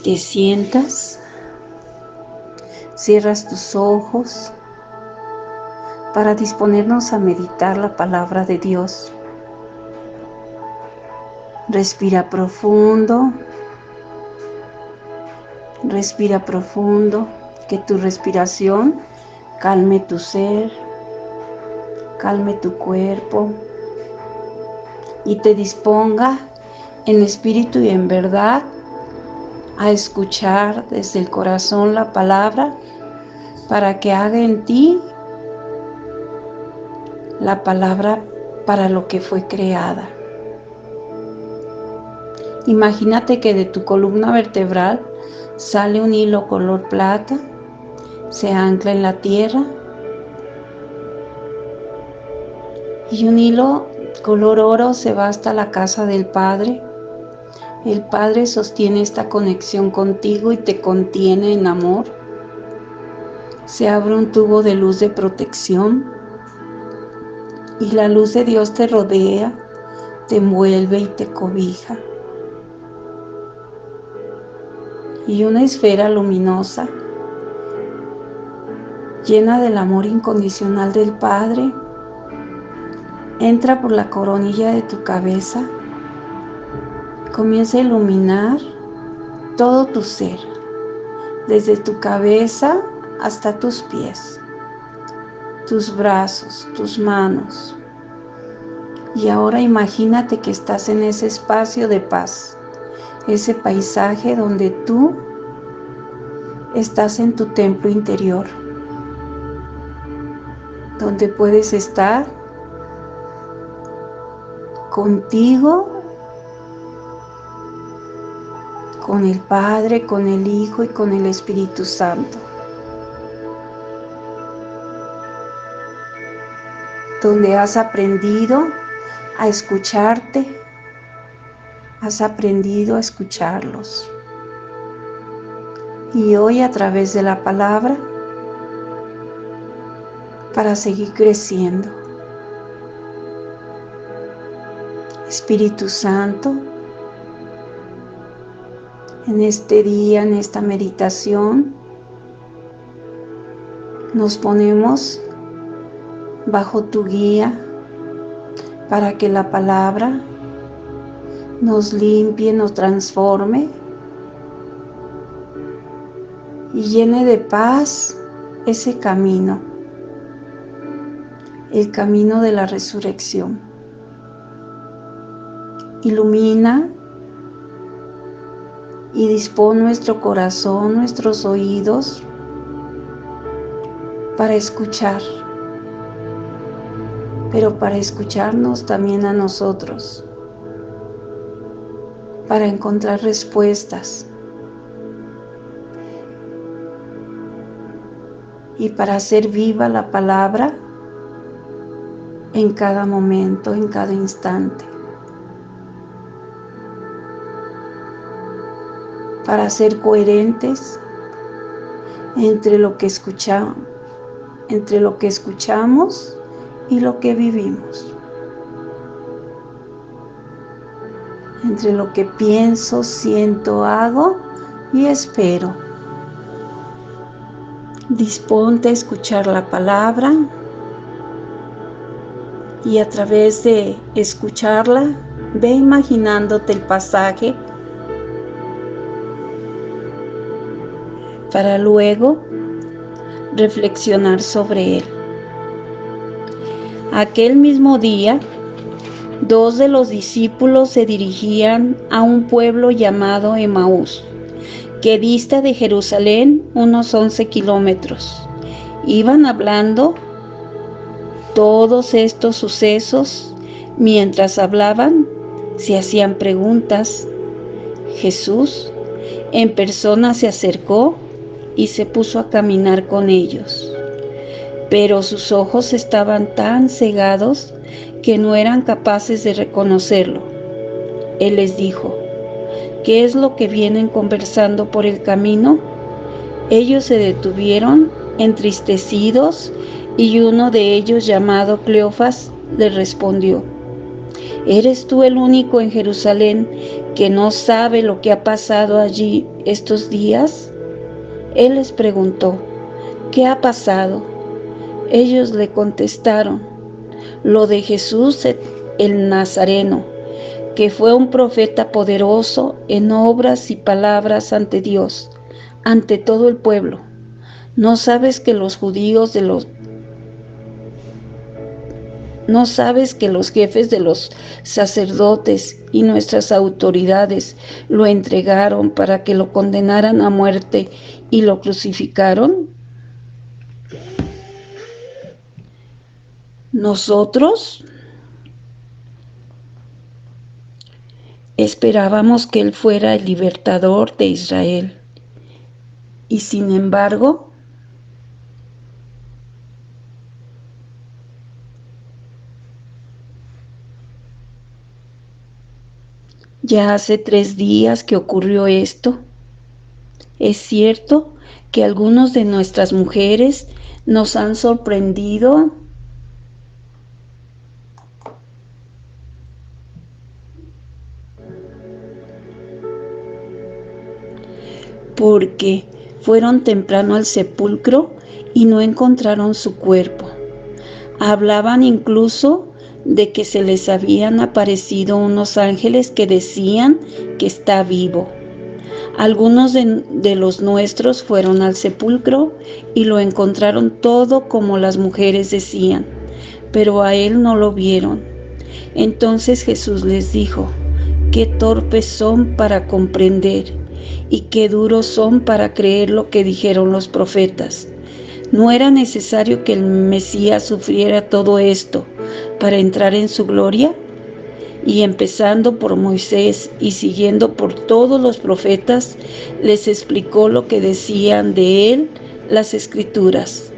Te sientas, cierras tus ojos para disponernos a meditar la palabra de Dios. Respira profundo, que tu respiración calme tu ser, calme tu cuerpo y te disponga en espíritu y en verdad a escuchar desde el corazón la palabra para que haga en ti la palabra para lo que fue creada. Imagínate que de tu columna vertebral sale un hilo color plata, se ancla en la tierra y un hilo color oro se va hasta la casa del Padre. El Padre sostiene esta conexión contigo y te contiene en amor. Se abre un tubo de luz de protección y la luz de Dios te rodea, te envuelve y te cobija. Y una esfera luminosa, llena del amor incondicional del Padre, entra por la coronilla de tu cabeza, comienza a iluminar todo tu ser, desde tu cabeza hasta tus pies, tus brazos, tus manos. Y ahora imagínate que estás en ese espacio de paz, ese paisaje donde tú estás en tu templo interior, donde puedes estar contigo, con el Padre, con el Hijo y con el Espíritu Santo. Donde has aprendido a escucharte, has aprendido a escucharlos. Y hoy a través de la palabra, para seguir creciendo. Espíritu Santo, en este día, en esta meditación, nos ponemos bajo tu guía para que la palabra nos limpie, nos transforme y llene de paz ese camino, el camino de la resurrección. Ilumina y dispone nuestro corazón, nuestros oídos para escuchar, pero para escucharnos también a nosotros, para encontrar respuestas y para hacer viva la palabra en cada momento, en cada instante. Para ser coherentes entre lo que escuchamos y lo que vivimos. Entre lo que pienso, siento, hago y espero. Disponte a escuchar la palabra y a través de escucharla, ve imaginándote el pasaje para luego reflexionar sobre él. Aquel mismo día, 2 de los discípulos se dirigían a un pueblo llamado Emaús, que dista de Jerusalén unos 11 kilómetros. Iban hablando todos estos sucesos. Mientras hablaban, se hacían preguntas. Jesús en persona se acercó y se puso a caminar con ellos. Pero sus ojos estaban tan cegados que no eran capaces de reconocerlo. Él les dijo: ¿qué es lo que vienen conversando por el camino? Ellos se detuvieron entristecidos y uno de ellos, llamado Cleofas, le respondió: ¿Eres tú el único en Jerusalén que no sabe lo que ha pasado allí estos días? Él les preguntó, ¿qué ha pasado? Ellos le contestaron, lo de Jesús el Nazareno, que fue un profeta poderoso en obras y palabras ante Dios, ante todo el pueblo. ¿No sabes que los jefes de los sacerdotes y nuestras autoridades lo entregaron para que lo condenaran a muerte y lo crucificaron? Nosotros esperábamos que él fuera el libertador de Israel. Y sin embargo, ya hace 3 días que ocurrió esto. Es cierto que algunos de nuestras mujeres nos han sorprendido porque fueron temprano al sepulcro y no encontraron su cuerpo. Hablaban incluso de que se les habían aparecido unos ángeles que decían que está vivo. Algunos de los nuestros fueron al sepulcro y lo encontraron todo como las mujeres decían, pero a él no lo vieron. Entonces Jesús les dijo, qué torpes son para comprender y qué duros son para creer lo que dijeron los profetas. ¿No era necesario que el Mesías sufriera todo esto para entrar en su gloria? Y empezando por Moisés y siguiendo por todos los profetas, les explicó lo que decían de él las Escrituras.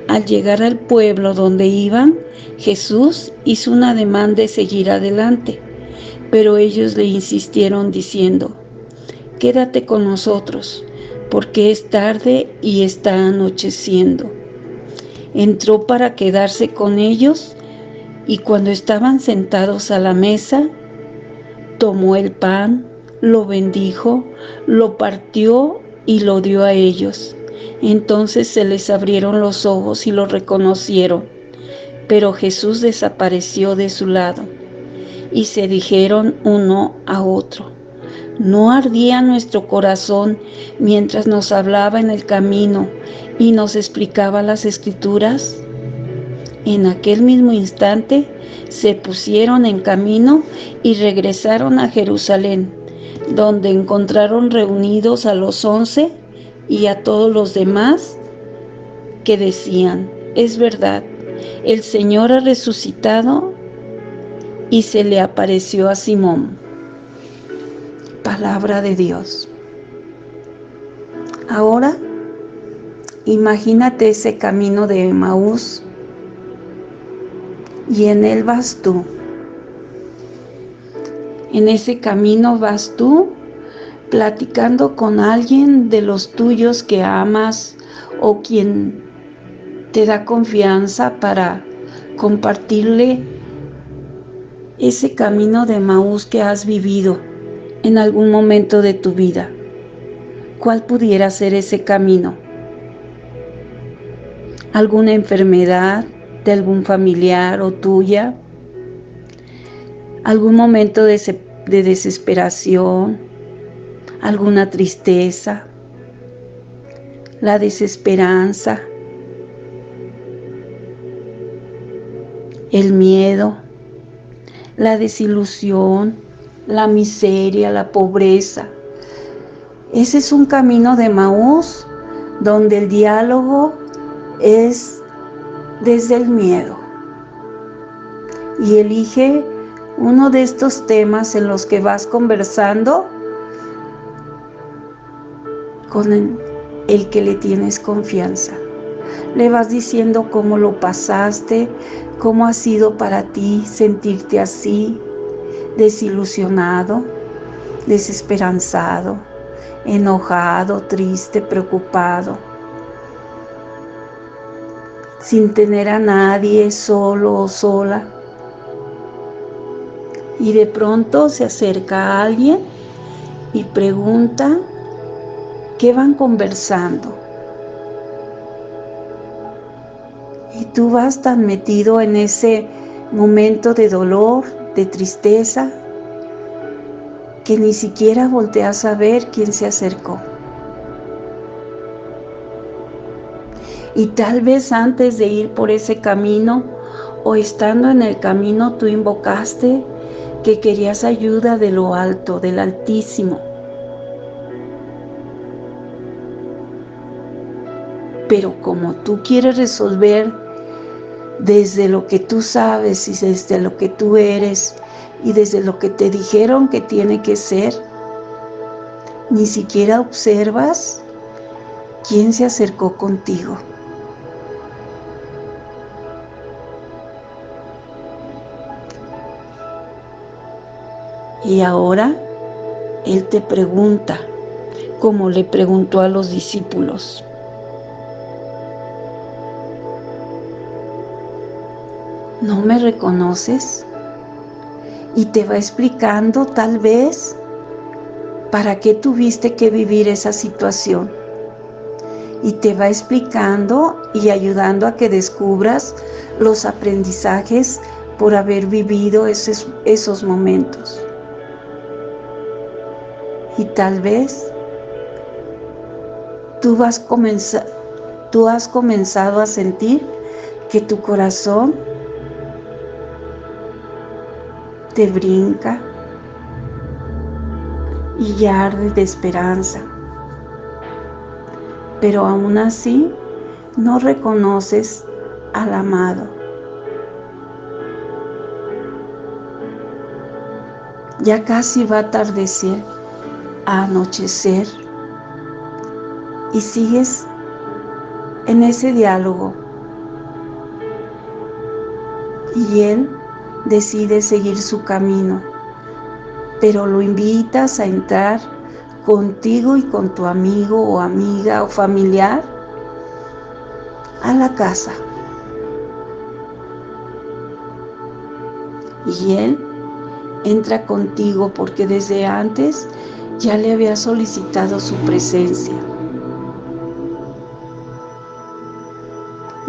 Al llegar al pueblo donde iban, Jesús hizo un ademán de seguir adelante, pero ellos le insistieron diciendo, quédate con nosotros, porque es tarde y está anocheciendo. Entró para quedarse con ellos y cuando estaban sentados a la mesa, tomó el pan, lo bendijo, lo partió y lo dio a ellos. Entonces se les abrieron los ojos y lo reconocieron, pero Jesús desapareció de su lado y se dijeron uno a otro, ¿no ardía nuestro corazón mientras nos hablaba en el camino y nos explicaba las Escrituras? En aquel mismo instante se pusieron en camino y regresaron a Jerusalén, donde encontraron reunidos a los 11 y a todos los demás que decían, es verdad, el Señor ha resucitado y se le apareció a Simón. Palabra de Dios. Ahora, imagínate ese camino de Emaús y en él vas tú. En ese camino vas tú platicando con alguien de los tuyos que amas o quien te da confianza para compartirle ese camino de Emaús que has vivido en algún momento de tu vida. ¿Cuál pudiera ser ese camino? ¿Alguna enfermedad de algún familiar o tuya? ¿Algún momento de desesperación? ¿Alguna tristeza? ¿La desesperanza? ¿El miedo? ¿La desilusión? ¿La miseria? ¿La pobreza? Ese es un camino de Emaús donde el diálogo es desde el miedo. Y elige uno de estos temas en los que vas conversando con el que le tienes confianza. Le vas diciendo cómo lo pasaste, cómo ha sido para ti sentirte así, desilusionado, desesperanzado, enojado, triste, preocupado, sin tener a nadie, solo o sola. Y de pronto se acerca a alguien y pregunta qué van conversando. Y tú vas tan metido en ese momento de dolor, de tristeza, que ni siquiera volteas a ver quién se acercó. Y tal vez antes de ir por ese camino o estando en el camino tú invocaste que querías ayuda de lo alto, del Altísimo. Pero como tú quieres resolver desde lo que tú sabes y desde lo que tú eres y desde lo que te dijeron que tiene que ser, ni siquiera observas quién se acercó contigo. Y ahora Él te pregunta, como le preguntó a los discípulos: ¿no me reconoces? Y te va explicando tal vez para qué tuviste que vivir esa situación. Y te va explicando y ayudando a que descubras los aprendizajes por haber vivido esos momentos. Y tal vez tú has comenzado a sentir que tu corazón te brinca y arde de esperanza. Pero aún así no reconoces al amado. Ya casi va a atardecer, a anochecer, y sigues en ese diálogo. Y él decide seguir su camino, pero lo invitas a entrar contigo y con tu amigo o amiga o familiar a la casa. Y él entra contigo porque desde antes ya le había solicitado su presencia.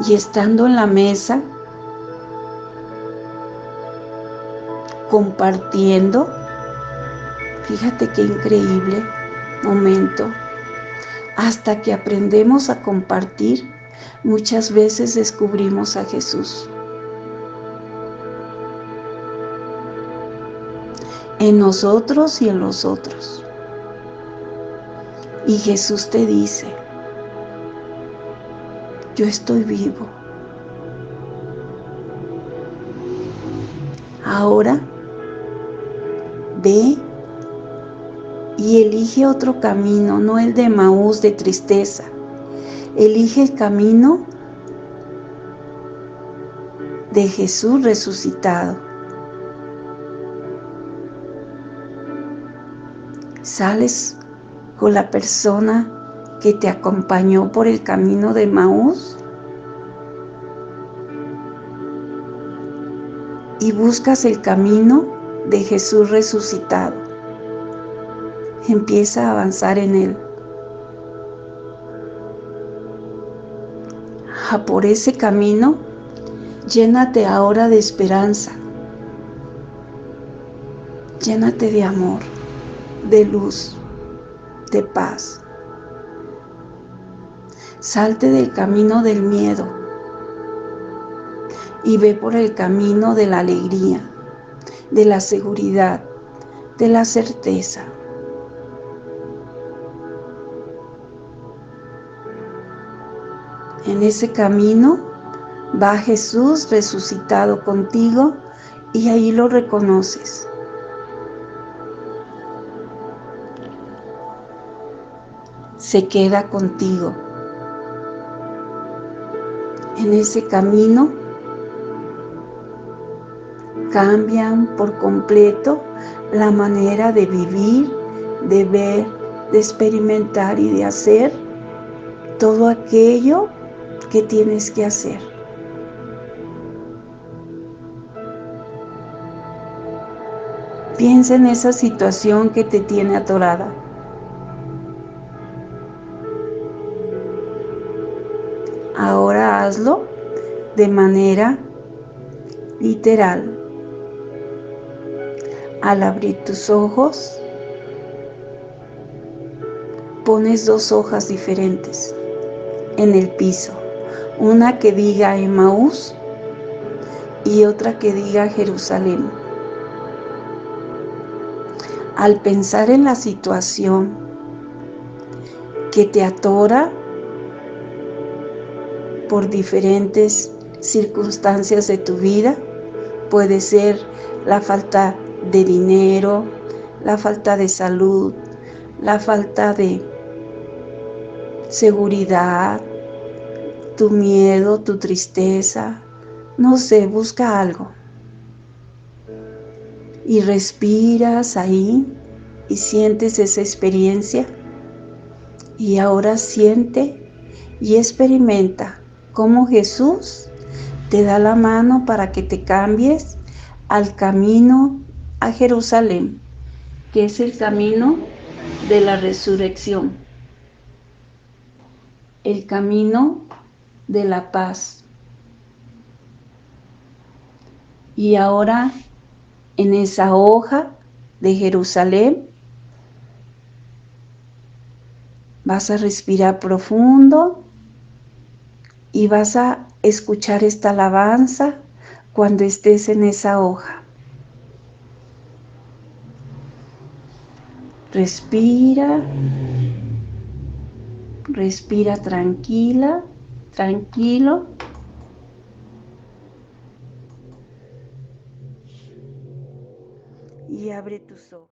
Y estando en la mesa, compartiendo, fíjate qué increíble momento. Hasta que aprendemos a compartir, muchas veces descubrimos a Jesús en nosotros y en los otros. Y Jesús te dice: yo estoy vivo. Ahora ve y elige otro camino, no el de Emaús de tristeza. Elige el camino de Jesús resucitado. Sales con la persona que te acompañó por el camino de Emaús y buscas el camino de Jesús resucitado. Empieza a avanzar en él. Por ese camino, llénate ahora de esperanza. Llénate de amor, de luz, de paz. Salte del camino del miedo y ve por el camino de la alegría, de la seguridad, de la certeza. En ese camino va Jesús resucitado contigo y ahí lo reconoces. Se queda contigo. En ese camino cambian por completo la manera de vivir, de ver, de experimentar y de hacer todo aquello que tienes que hacer. Piensa en esa situación que te tiene atorada. Ahora hazlo de manera literal. Al abrir tus ojos, pones 2 hojas diferentes en el piso. Una que diga Emaús y otra que diga Jerusalén. Al pensar en la situación que te atora por diferentes circunstancias de tu vida, puede ser la falta de dinero, la falta de salud, la falta de seguridad, tu miedo, tu tristeza, no sé, busca algo. Y respiras ahí y sientes esa experiencia. Y ahora siente y experimenta cómo Jesús te da la mano para que te cambies al camino a Jerusalén, que es el camino de la resurrección, el camino de la paz. Y ahora en esa hoja de Jerusalén vas a respirar profundo y vas a escuchar esta alabanza cuando estés en esa hoja. Respira, respira tranquila, tranquilo. Y abre tus ojos.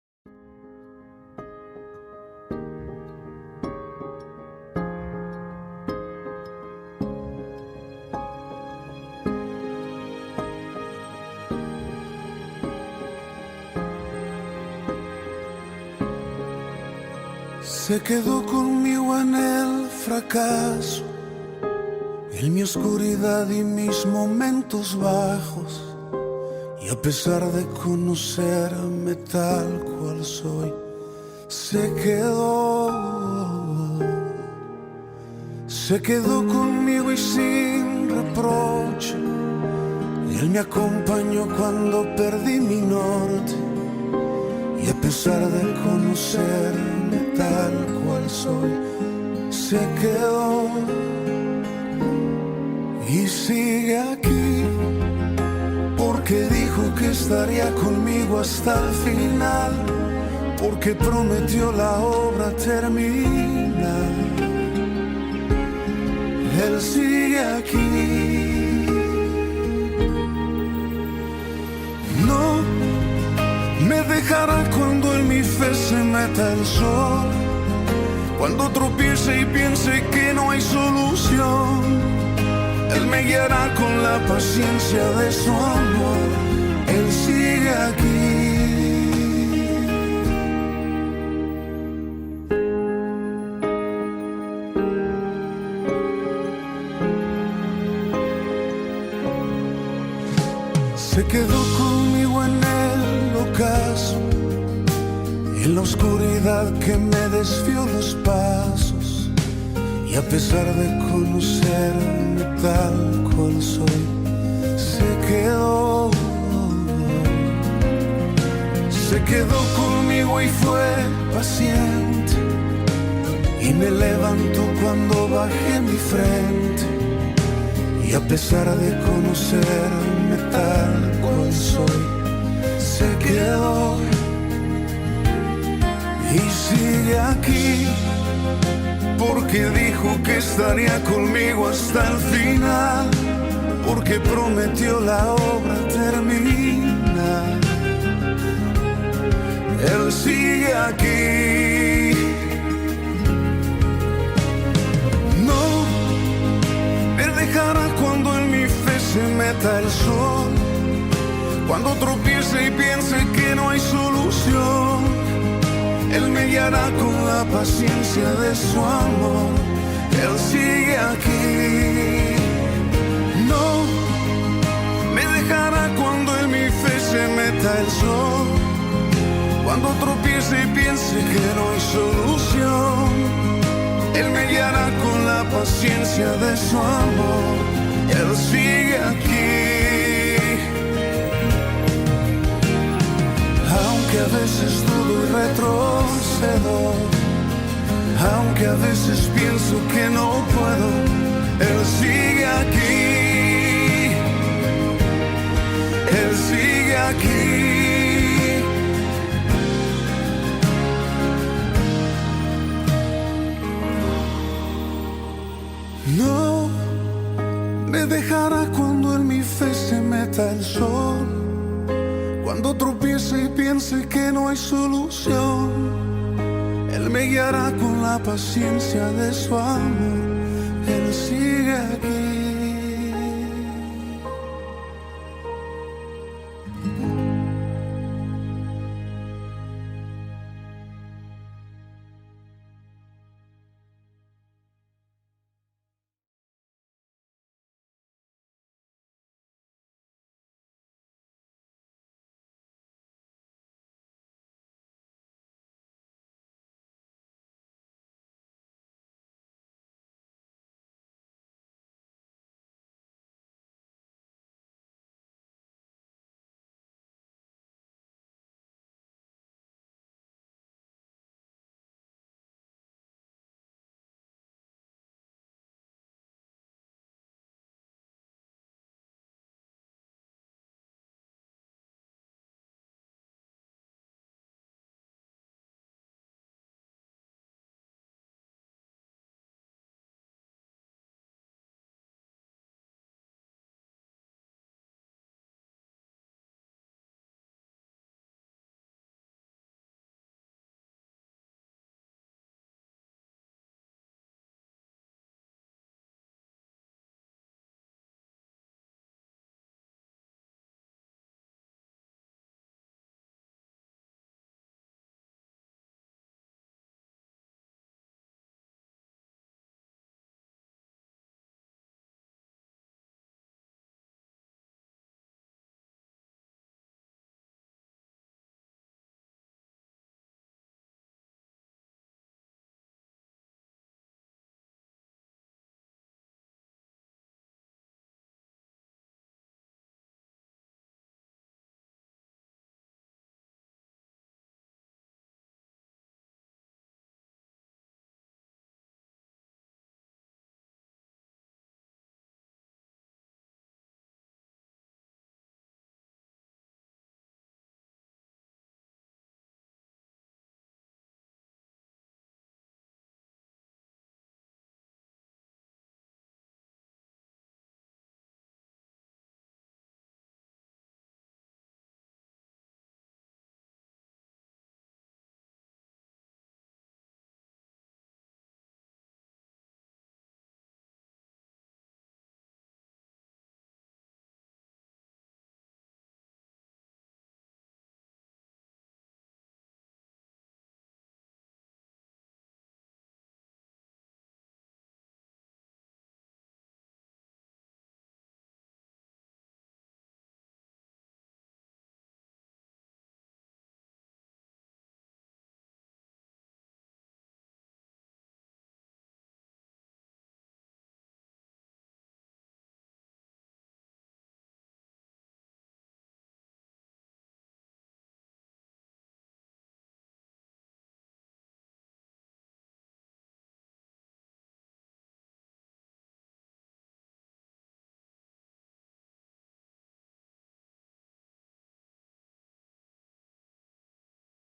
Se quedó conmigo en el fracaso, en mi oscuridad y mis momentos bajos. Y a pesar de conocerme tal cual soy, se quedó conmigo y sin reproche. Él me acompañó cuando perdí mi norte. Y a pesar de conocerme tal cual soy, se quedó y sigue aquí, porque dijo que estaría conmigo hasta el final, porque prometió la obra terminar. Él sigue aquí. No me dejará cuando en mi fe se meta el sol, cuando tropiece y piense que no hay solución. Él me guiará con la paciencia de su amor. Él sigue aquí. Se quedó conmigo en el ocaso, en la oscuridad que me desvió los pasos. Y a pesar de conocerme tal cual soy, se quedó conmigo y fue paciente. Y me levantó cuando bajé mi frente. Y a pesar de conocerme tal cual soy, se quedó y sigue aquí, porque dijo que estaría conmigo hasta el final, porque prometió la obra terminar. Él sigue aquí. No me dejará cuando en mi fe se meta el sol, cuando tropiece y piense que no hay solución. Él me guiará con la paciencia de su amor. Él sigue aquí. No me dejará cuando en mi fe se meta el sol, Cuando tropiece y piense que no hay solución, Él me guiará con la paciencia de su amor. Él sigue aquí. Aunque a veces dudo y retrocedo, aunque a veces pienso que no puedo, Él sigue aquí. Él sigue aquí. No me dejará cuando en mi fe se meta el sol, cuando tropiece y piense que no hay solución. Él me guiará con la paciencia de su amor. Él sigue aquí.